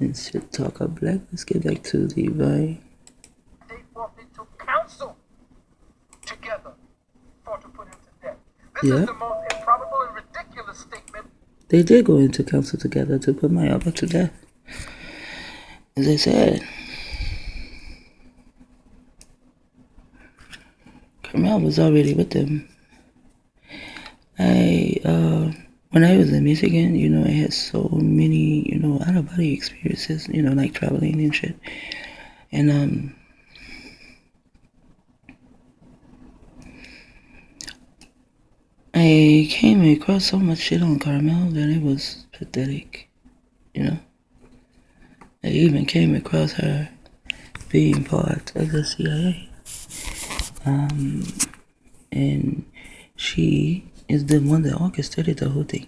And shit talk of black. Let's get back to the vibe. They fought into council together to put him to death. This is the most improbable and ridiculous statement. They did go into council together to put my Abba to death. As I said, Carmel was already with them. When I was in Michigan, I had so many, out-of-body experiences, like traveling and shit. And, I came across so much shit on Carmel that it was pathetic, I even came across her being part of the CIA. And she is the one that orchestrated the whole thing.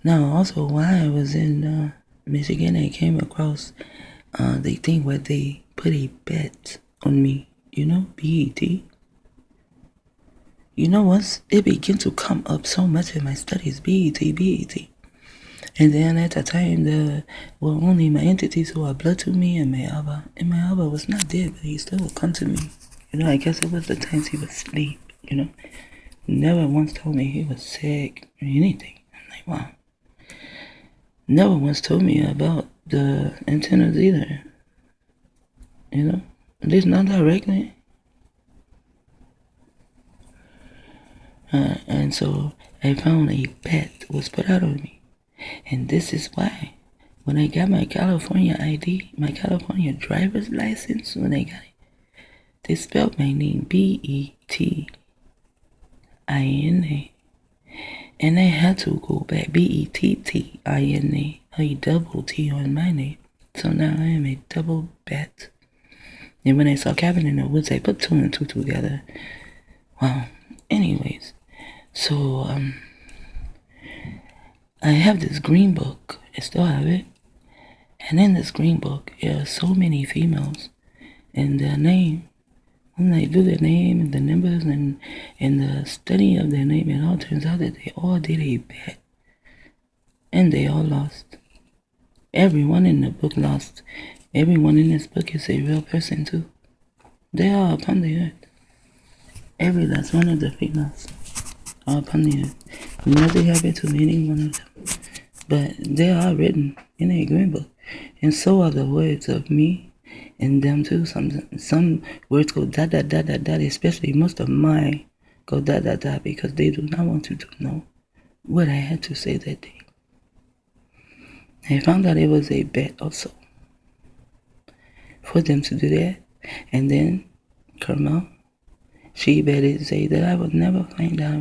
Now, also, while I was in Michigan, I came across the thing where they put a bet on me, BET. Once it began to come up so much in my studies, BET. And then at the time, there were only my entities who are blood to me and my Abba. And my Abba was not dead, but he still would come to me. I guess it was the times he would sleep, Never once told me he was sick or anything. I'm like, wow. Never once told me about the antennas either. At least not directly. And so I found a bet was put out on me. And this is why. When I got my California ID, my California driver's license, when I got it, they spelled my name BETINA. And I had to go back BETTINA, a double T on my name. So now I am a double bet. And when I saw Cabin in the Woods, I put 2 and 2 together. Wow. Anyways, so I have this green book. I still have it. And in this green book, there are so many females and their name. When I do their name and the numbers and the study of their name, it all turns out that they all did a bet. And they all lost. Everyone in the book lost. Everyone in this book is a real person too. They are upon the earth. Every last one of the females are upon the earth. Nothing happened to any one of them. But they are written in a green book. And so are the words of me and them too. Some words go ... especially most of mine go ... because they do not want you to know what I had to say that day. I found out it was a bet also for them to do that. And then Carmel, she betted say that I would never find out.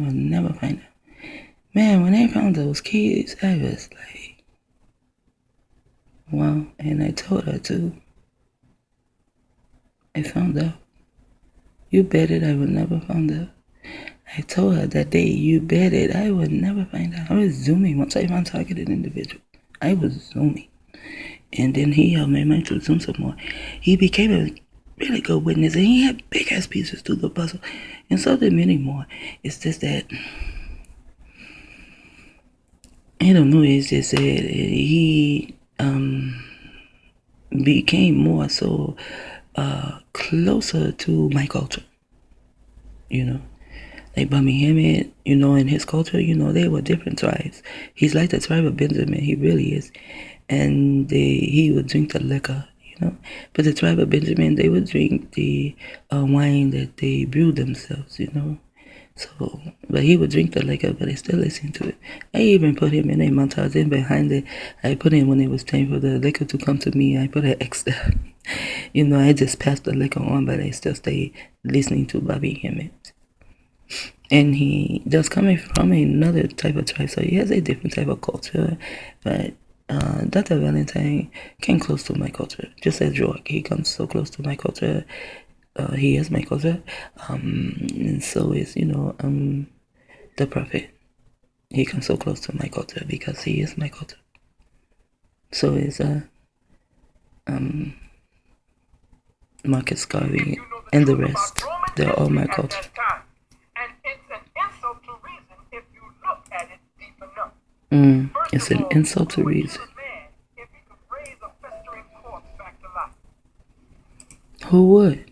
Man, when I found those kids, I was like, wow. And I told her too. I found out. You betted I would never find out. I told her that day, you betted I would never find out. I was zooming once I found targeted individual. I was zooming. And then he helped me to zoom some more. He became a really good witness, and he had big ass pieces to the puzzle. And so did many more. It's just that I don't know, it's just that he became more so closer to my culture, like Birmingham, in his culture, they were different tribes. He's like the tribe of Benjamin, he really is. And he would drink the liquor, but the tribe of Benjamin, they would drink the wine that they brewed themselves, So, but he would drink the liquor, but I still listen to it. I even put him in a montage in behind it. I put in when it was time for the liquor to come to me. I put an X there. I just passed the liquor on, but I still stay listening to Bobby Hemmett. And he does coming from another type of tribe, so he has a different type of culture. But Dr. Valentine came close to my culture, just as George. He comes so close to my culture. He is my culture, and so is the prophet. He comes so close to my culture because he is my culture. So is Marcus Garvey and the rest. They're all my culture. And it's an insult to reason if you look at it deep enough. It's an insult to reason. If he could raise a Who would?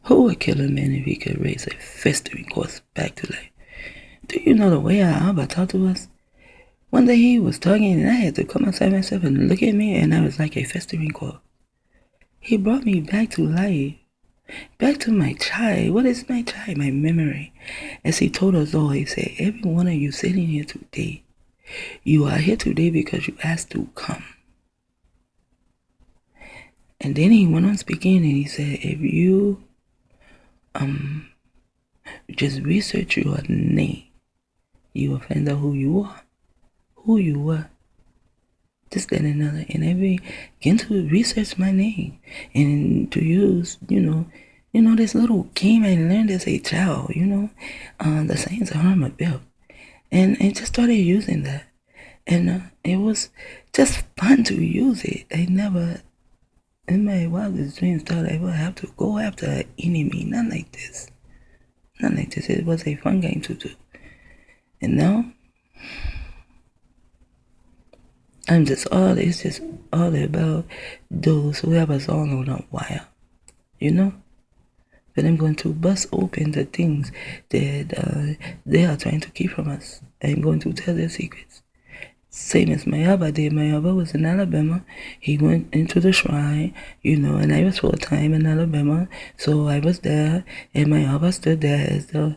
Who would kill a man if he could raise a festering corpse back to life? Do you know the way our Abba talked to us? One day he was talking and I had to come outside myself and look at me and I was like a festering corpse. He brought me back to life. Back to my child. What is my child? My memory. As he told us all, he said, every one of you sitting here today, you are here today because you asked to come. And then he went on speaking and he said, if you just research your name, you will find out who you are. Who you were. This, that, and another. And I begin to research my name and to use, this little game I learned as a child, the science of harm built. And I just started using that. And it was just fun to use it. I never, in my wildest dreams, thought I would have to go after an enemy. Not like this. Not like this. It was a fun game to do. And now, it's just all about those who have us all on a wire, But I'm going to bust open the things that they are trying to keep from us. I'm going to tell their secrets. Same as my Abba did. My Abba was in Alabama. He went into the shrine, and I was full-time in Alabama. So I was there, and my Abba stood there as the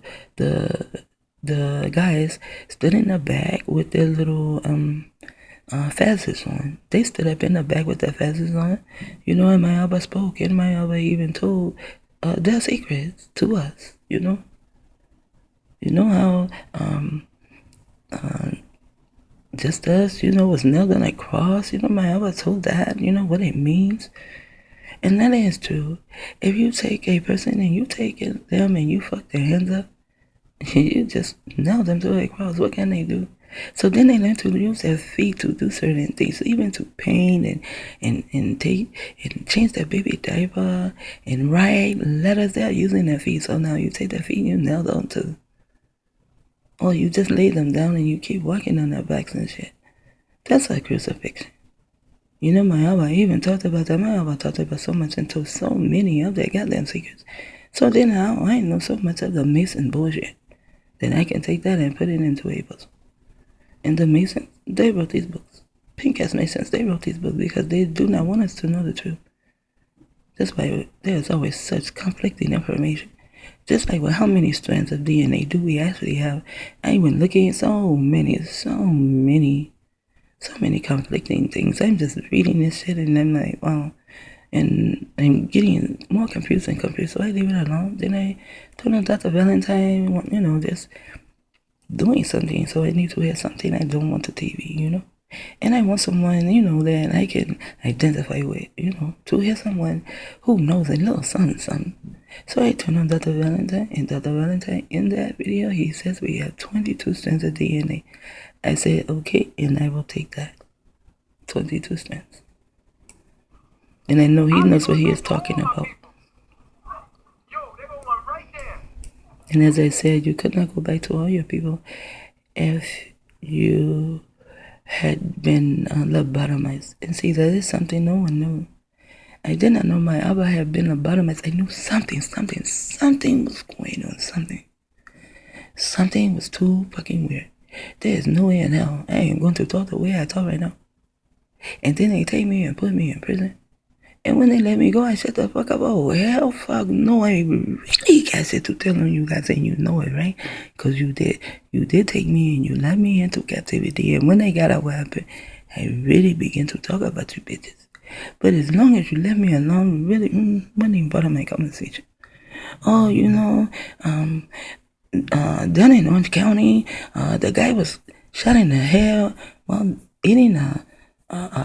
guys stood in the back with their little fezzes on. They stood up in the back with their fezzes on, and my Abba spoke, and my Abba even told their secrets to us, You know how just us, was nailed on a cross, my Abba told that, what it means. And that is true. If you take a person and you take them and you fuck their hands up, you just nail them to a cross, what can they do? So then they learn to use their feet to do certain things, even to paint and take and change their baby diaper and write letters. They're using their feet. So now you take their feet and you nail them to, or you just lay them down and you keep walking on their backs and shit. That's like crucifixion. My Abba even talked about that. My Abba talked about so much and told so many of their goddamn secrets. So then I know so much of the Mason bullshit that I can take that and put it into a puzzle. And the Masons, they wrote these books. Pink-ass Masons, they wrote these books because they do not want us to know the truth. That's why there's always such conflicting information. Just like, well, how many strands of DNA do we actually have? I've been looking at so many conflicting things. I'm just reading this shit and I'm like, wow. And I'm getting more confused and confused. So I leave it alone. Then I told Dr. Valentine, just doing something, so I need to hear something I don't want the TV, And I want someone, that I can identify with, to hear someone who knows a little something. So I turned on Dr. Valentine, and Dr. Valentine, in that video, he says we have 22 strands of DNA. I said, okay, and I will take that. 22 strands. And I know he knows what he is talking about. And as I said, you could not go back to all your people if you had been lobotomized. And see, that is something no one knew. I did not know my Abba had been lobotomized. I knew something was going on, Something was too fucking weird. There is no way in hell I ain't going to talk the way I talk right now. And then they take me and put me in prison. And when they let me go, I shut the fuck up. Oh, hell, fuck, no, I really got shit to tell on you guys, and you know it, right? Because you did take me and you let me into captivity. And when they got out, what happened? I really began to talk about you bitches. But as long as you let me alone, really, wasn't even part of my conversation. Oh, down in Orange County, the guy was shot in the head while eating a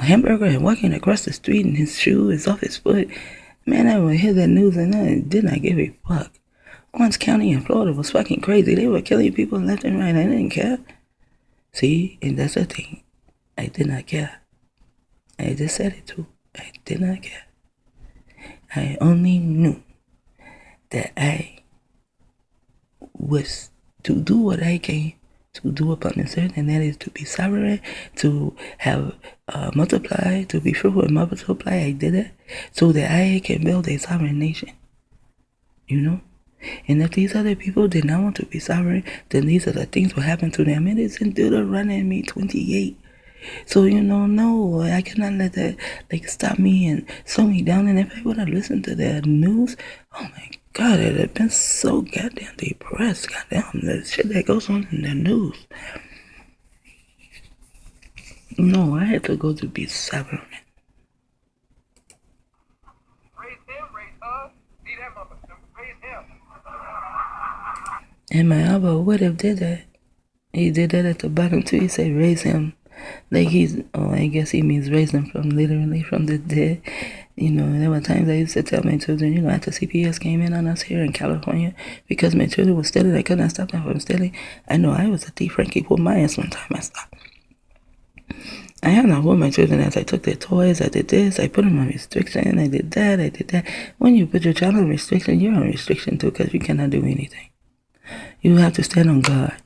hamburger and walking across the street and his shoe is off his foot. Man, I would hear that news and I did not give a fuck. Orange County in Florida was fucking crazy. They were killing people left and right. I didn't care. See, and that's the thing. I did not care. I just said it too. I did not care. I only knew that I was to do what I came to do upon this earth, and that is to be sovereign, to have multiply, to be fruitful and multiply. I did it so that I can build a sovereign nation. You know? And if these other people did not want to be sovereign, then these are the things will happen to them. It is in Deuteronomy 28. So, no, I cannot let that, stop me and slow me down. And if I would have listened to the news, oh my God, it'd have been so goddamn depressed. Goddamn, the shit that goes on in the news. No, I had to go to be sovereign. Raise him, raise her. See that mother, raise him. And my Abba would have did that. He did that at the bottom too. He said, raise him. Like I guess he means raise them literally from the dead. There were times I used to tell my children, after CPS came in on us here in California, because my children were stealing, I could not stop them from stealing. I know I was a thief. Frankie pulled my ass one time. I stopped. I have not with my children as I took their toys. I did this. I put them on restriction. I did that. When you put your child on restriction, you're on restriction too, because you cannot do anything. You have to stand on God,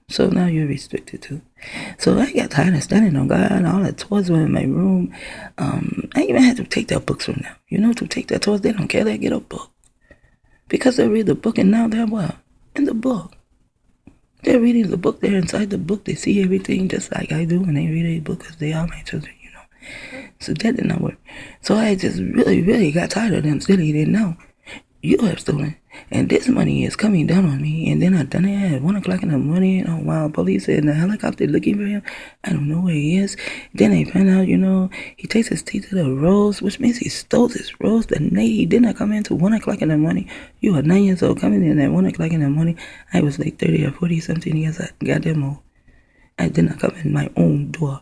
So now you're restricted too. So I got tired of standing on God. All the toys were in my room. I even had to take their books from them. To take their toys, they don't care. They get a book. Because they read the book, and now they're what? In the book. They're reading the book. They're inside the book. They see everything just like I do when they read a book, because they are my children, So that did not work. So I just really, really got tired of them stealing. And now you have stolen, and this money is coming down on me. And then I done it at 1 o'clock in the morning, while police in the helicopter looking for him. I don't know where he is. Then they find out, he takes his teeth to the rose, which means he stole his rose the night he did not come in till 1 o'clock in the morning. You are 9 years old coming in at 1 o'clock in the morning. I was like 30 or 40 something years goddamn old. I did not come in my own door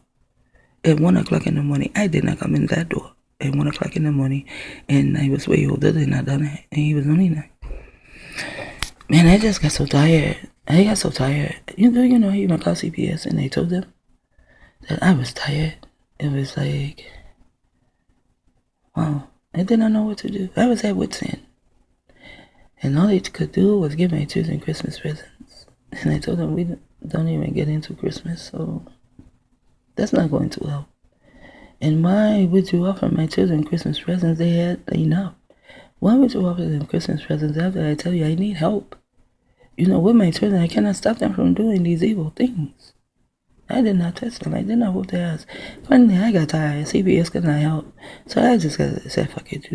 at 1 o'clock in the morning. I did not come in that door at 1 o'clock in the morning, and I was way older than I done it, and he was only 9. Man, I just got so tired. I got so tired. He even called CPS, and they told them that I was tired. It was like, wow, I did not know what to do. I was at wit's end. And all they could do was give my children Christmas presents. And I told them we don't even get into Christmas, so that's not going to help. And why would you offer my children Christmas presents? They had enough. Why would you offer them Christmas presents after I tell you I need help? With my children, I cannot stop them from doing these evil things. I did not touch them. I did not whoop their ass. Finally, I got tired. CBS could not help. So I just said, fuck it,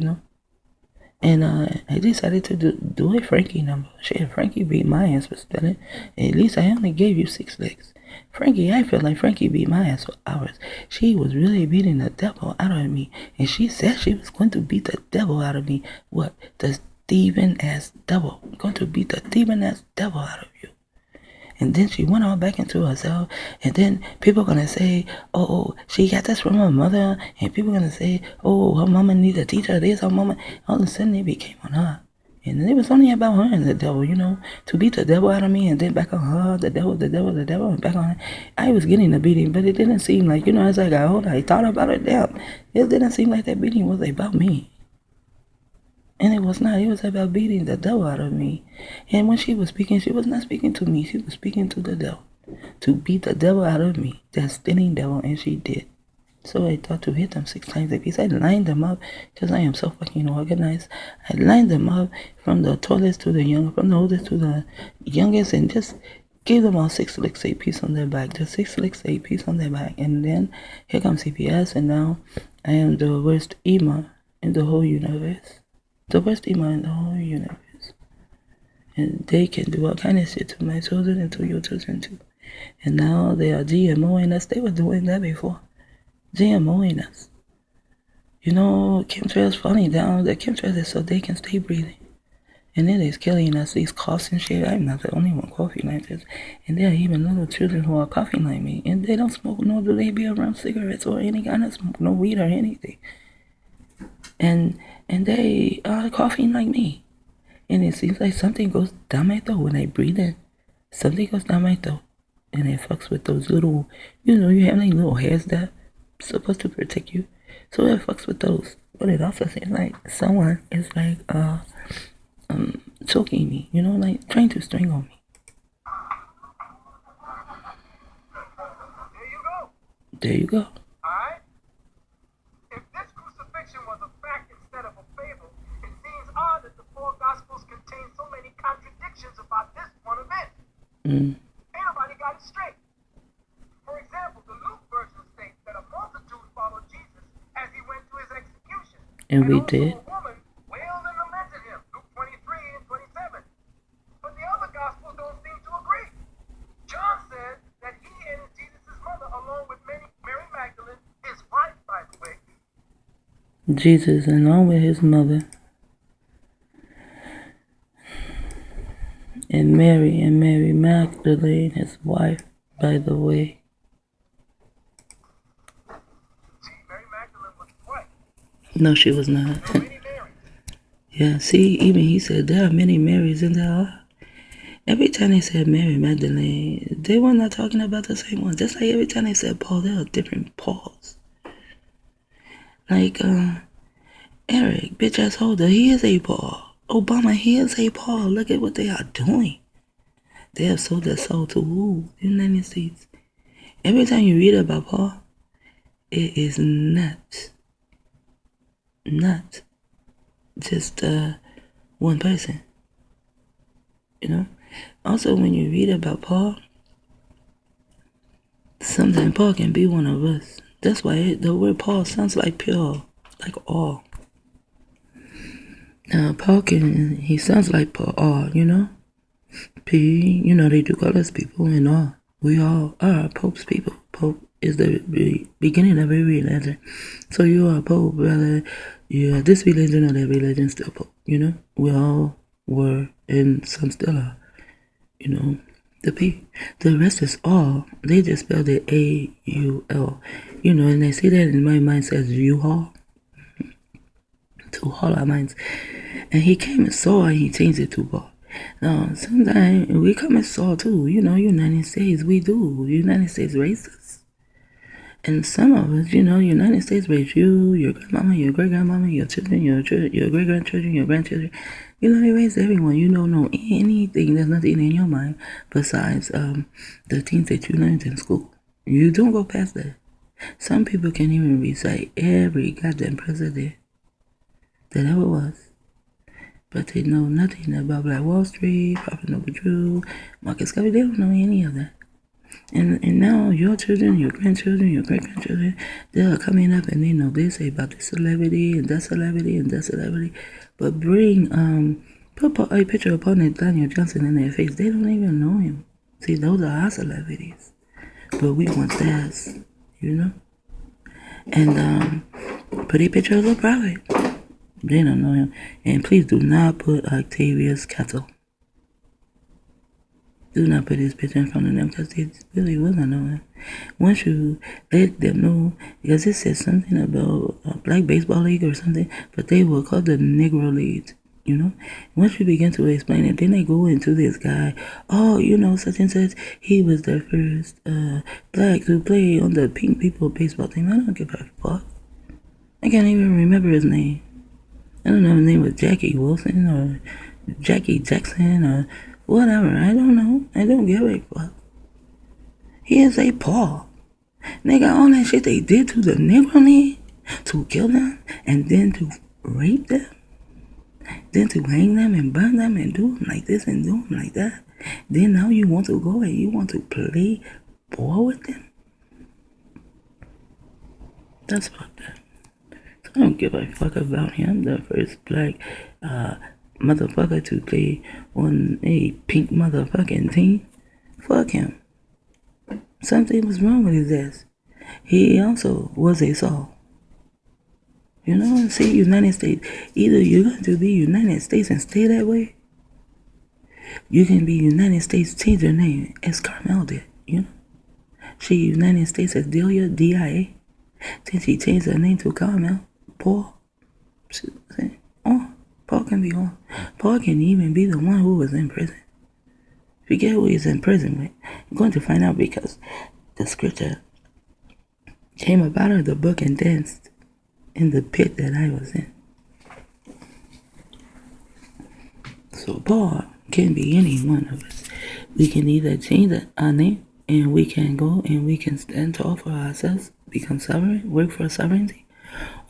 And I decided to do a Frankie number. Shit, Frankie beat my ass for spelling. At least I only gave you 6 licks. Frankie, I feel like Frankie beat my ass for hours. She was really beating the devil out of me. And she said she was going to beat the devil out of me. What? The thieving ass devil. Going to beat the thieving ass devil out of you. And then she went all back into herself. And then people are going to say, oh, she got this from her mother. And people are going to say, oh, her mama needs to teach her this. Her mama. All of a sudden, it became on her. And it was only about her and the devil, to beat the devil out of me, and then back on her, the devil, and back on her. I was getting the beating, but it didn't seem like, as I got older, I thought about it down. It didn't seem like that beating was about me. And it was not. It was about beating the devil out of me. And when she was speaking, she was not speaking to me. She was speaking to the devil. To beat the devil out of me. That stealing devil, and she did. So I thought to hit them 6 times a piece. I lined them up because I am so fucking organized. I lined them up from the tallest to the youngest, from the oldest to the youngest, and just gave them all 6 licks a piece on their back. Just 6 licks a piece on their back. And then here comes CPS, and now I am the worst Ema in the whole universe. The worst Ema in the whole universe. And they can do all kind of shit to my children and to your children too. And now they are GMOing us. They were doing that before. GMOing us. Chemtrails falling down. The chemtrails is so they can stay breathing. And it is killing us, these coughs and shit. I'm not the only one coughing like this. And there are even little children who are coughing like me. And they don't smoke, nor do they be around cigarettes or any kind of smoke, no weed or anything. And they are coughing like me. And it seems like something goes down my throat when I breathe in. Something goes down my throat. And it fucks with those little, you have like little hairs that supposed to protect you. So it fucks with those. But it also seems like someone is like choking me, like trying to strangle me. There you go. Alright? If this crucifixion was a fact instead of a fable, it seems odd that the four Gospels contain so many contradictions about this one event. Ain't nobody got it straight. For example, the Luke version states that a multitude followed Jesus as he went to his execution. And we also did. a woman wailed and lamented him, Luke 23 and 27. But the other Gospels don't seem to agree. John said that he and Jesus' mother, along with Mary Magdalene, his wife, by the way, Jesus, along with his mother, and Mary Magdalene, his wife, by the way. See, Mary Magdalene was his wife. No, she was not. There were many Marys. Yeah, see, even he said there are many Marys in there. Every time they said Mary Magdalene, they were not talking about the same one. Just like every time they said Paul, there are different Pauls. Like, Eric, bitch ass holder, he is a Paul. Obama, he is a Paul. Look at what they are doing. They have sold their soul to who? The United States. Every time you read about Paul, it is not just one person. You know? Also, when you read about Paul, sometimes Paul can be one of us. That's why the word Paul sounds like pure, like all. Now, Paul he sounds like Paul, you know? P, you know, they do call us people and all. We all are Pope's people. Pope is the beginning of every religion. So you are Pope, whether you are this religion or that religion, still Pope, you know? We all were, and some still are, you know? The P. The rest is all. They just spelled it A-U-L. You know, and I see that in my mind says U-Haul. To haul our minds. And he came and saw and he changed it to Paul. Now, sometimes we come and saw too. You know, United States, we do. United States raised us. And some of us, you know, United States raised you, your grandmama, your great-grandmama, your children, your great-grandchildren, your grandchildren. You know, they raised everyone. You don't know anything. There's nothing in your mind besides the things that you learned in school. You don't go past that. Some people can't even recite every goddamn president that ever was. But they know nothing about Black Wall Street, Prophet Noble Drew, Marcus Garvey. They don't know any of that. And now your children, your grandchildren, your great-grandchildren, they are coming up and they know this about this celebrity and that celebrity and that celebrity. But put a picture of Paul Nathaniel Johnson in their face. They don't even know him. See, those are our celebrities. But we want theirs, you know? And put a picture of the prophet. They don't know him. And please do not put Octavius Kettle. Do not put his picture in front of them because they really will not know him. Once you let them know, because it says something about a Black Baseball League or something, but they will call the Negro League, you know? Once you begin to explain it, then they go into this guy, oh, you know, such and such, he was the first Black to play on the Pink People baseball team. I don't give a fuck. I can't even remember his name. I don't know if his name was Jackie Wilson or Jackie Jackson or whatever. I don't know. I don't give a fuck. He is a Paul. Nigga, all that shit they did to the Negro League, to kill them, and then to rape them, then to hang them and burn them and do them like this and do them like that. Then now you want to go and you want to play ball with them? That's fucked up. I don't give a fuck about him, the first Black motherfucker to play on a pink motherfucking team. Fuck him. Something was wrong with his ass. He also was a Saul. You know, see, United States. Either you're going to be United States and stay that way. You can be United States, change your name as Carmel did, you know. She United States as Delia, D-I-A. Then she changed her name to Carmel. Paul. Oh, Paul can be on. Paul can even be the one who was in prison. Forget who he's in prison with. I'm going to find out because the scripture came up out of the book and danced in the pit that I was in. So Paul can be any one of us. We can either change our name and we can go and we can stand tall for ourselves, become sovereign, work for sovereignty,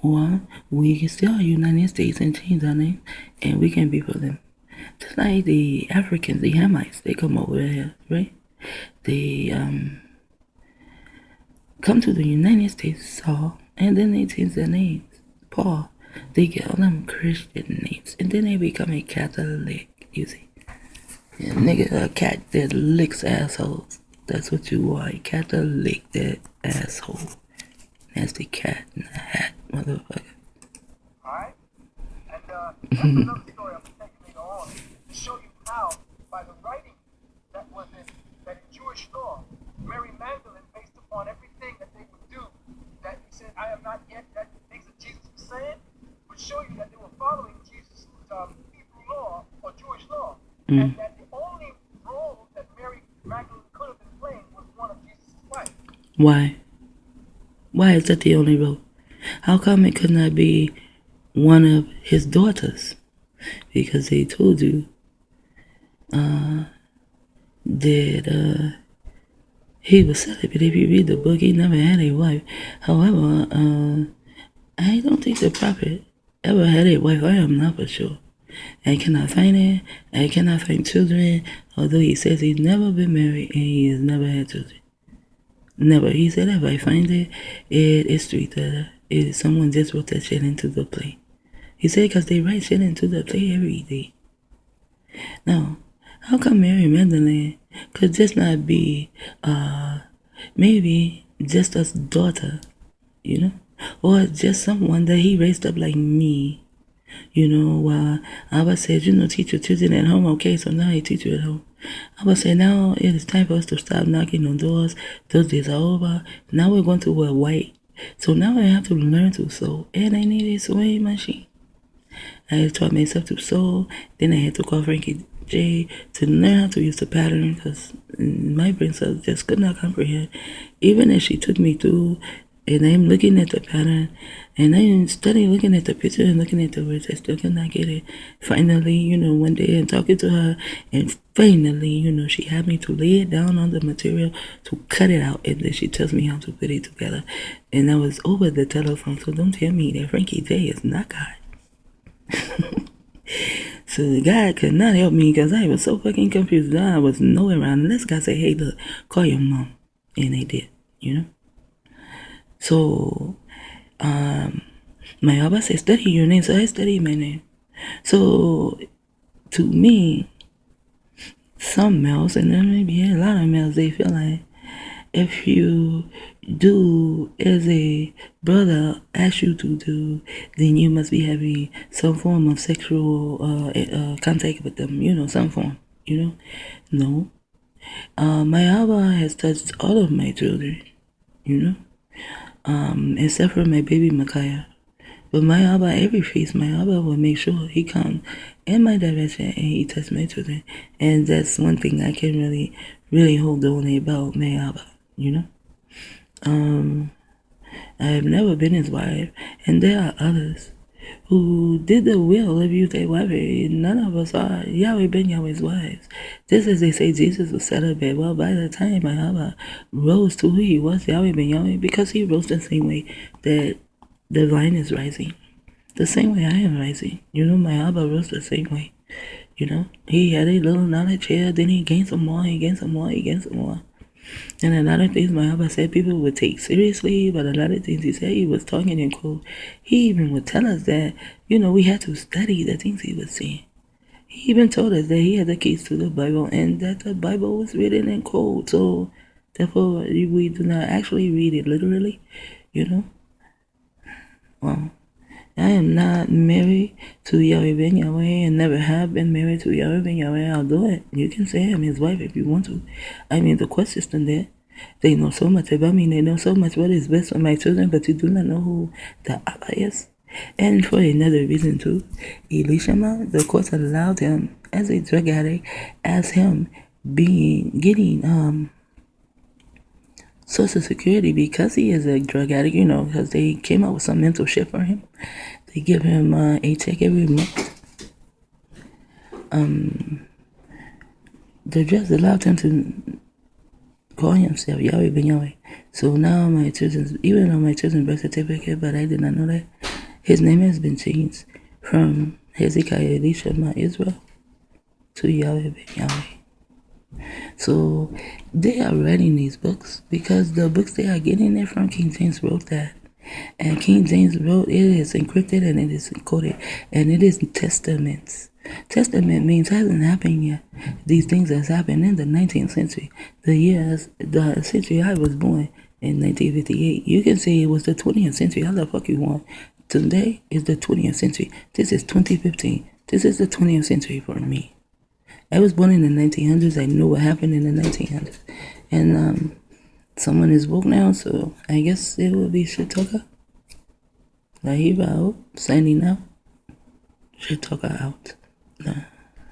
or we can still United States and change our name, and we can be for them. Just like the Africans, the Hamites, they come over here, right? They come to the United States, Saul, and then they change their names. Paul, they get all them Christian names, and then they become a Catholic, you see. Yeah, nigga, a cat that licks assholes. That's what you are, a Catholic, that asshole. Nasty cat in a hat, motherfucker. Alright? And that's another story I'm taking later on to show you how, by the writing that in Jewish law, Mary Magdalene, based upon everything that they would do, that he said, I am not yet, that the things that Jesus was saying, would show you that they were following Jesus' Hebrew law or Jewish law. And that the only role that Mary Magdalene could have been playing was one of Jesus' wife. Why? Why is that the only role? How come it could not be one of his daughters? Because they told you that he was celibate. If you read the book, he never had a wife. However, I don't think the prophet ever had a wife. I am not for sure. I cannot find it. I cannot find children. Although he says he's never been married and he has never had children. Never. He said if I find it, it is street data. Someone just wrote that shit into the play. He said because they write shit into the play every day. Now, how come Mary Magdalene could just not be maybe just a daughter, you know? Or just someone that he raised up like me. You know, Abba said, teach your children at home. Okay, so now he teach you at home. Abba said, now it is time for us to stop knocking on doors. Those days are over. Now we're going to wear white. So now I have to learn to sew. And I need a sewing machine. I taught myself to sew. Then I had to call Frankie J to learn how to use the pattern because my brain cells just could not comprehend. Even as she took me through, and I'm looking at the pattern, and I'm studying looking at the picture and looking at the words, I still cannot get it. Finally, one day I'm talking to her, and finally, she had me to lay it down on the material to cut it out, and then she tells me how to put it together. And I was over the telephone, so don't tell me that Frankie J is not God. So God could not help me because I was so fucking confused. I was nowhere around unless God said, hey, look, call your mom. And they did, So, my Abba said, study your name. So I studied my name. So, to me, some males, and there may be a lot of males, they feel like if you do as a brother asks you to do, then you must be having some form of sexual contact with them, some form, No. My Abba has touched all of my children, except for my baby Micaiah. But my Abba, every feast, my Abba will make sure he comes in my direction and he touches my children. And that's one thing I can really, really hold on about my Abba, I have never been his wife, and there are others who did the will of you, their wife. None of us are Yahweh ben Yahweh's wives. Just as they say Jesus was celibate. Well, by the time my Abba rose to who he was, Yahweh ben Yahweh, because he rose the same way that the vine is rising. The same way I am rising. My Abba rose the same way. He had a little knowledge here, then he gained some more, he gained some more, he gained some more. And a lot of things my Abba said people would take seriously, but a lot of things he said he was talking in code. He even would tell us that, we had to study the things he was saying. He even told us that he had the keys to the Bible and that the Bible was written in code. So, therefore, we do not actually read it literally, Well, I am not married to Yahweh ben Yahweh and never have been married to Yahweh ben Yahweh. I'll do it. You can say I'm his wife if you want to. I mean, the court system there, they know so much about me. They know so much what is best for my children, but you do not know who the Abba is. And for another reason too, Elishama, the courts allowed him as a drug addict, as him getting Social Security because he is a drug addict, because they came up with some mental shit for him. They give him a check every month. The judge allowed him to call himself Yahweh Ben Yahweh. So now my children's, even on my children's birth certificate, but I did not know that, his name has been changed from Hezekiah Elisha Ma Israel to Yahweh Ben Yahweh. So they are writing these books because the books they are getting it from, King James wrote that. And King James wrote, it is encrypted and it is encoded, and it is testaments. Testament means hasn't happened yet. These things has happened in the 19th century. The century I was born in 1958. You can say it was the 20th century. How the fuck you want? Today is the 20th century. This is 2015. This is the 20th century for me. I was born in the 1900s. I know what happened in the 1900s. And someone is woke now, so I guess it will be Shit Talker. Lahiba out, signing out. Shit Talker out. Nah.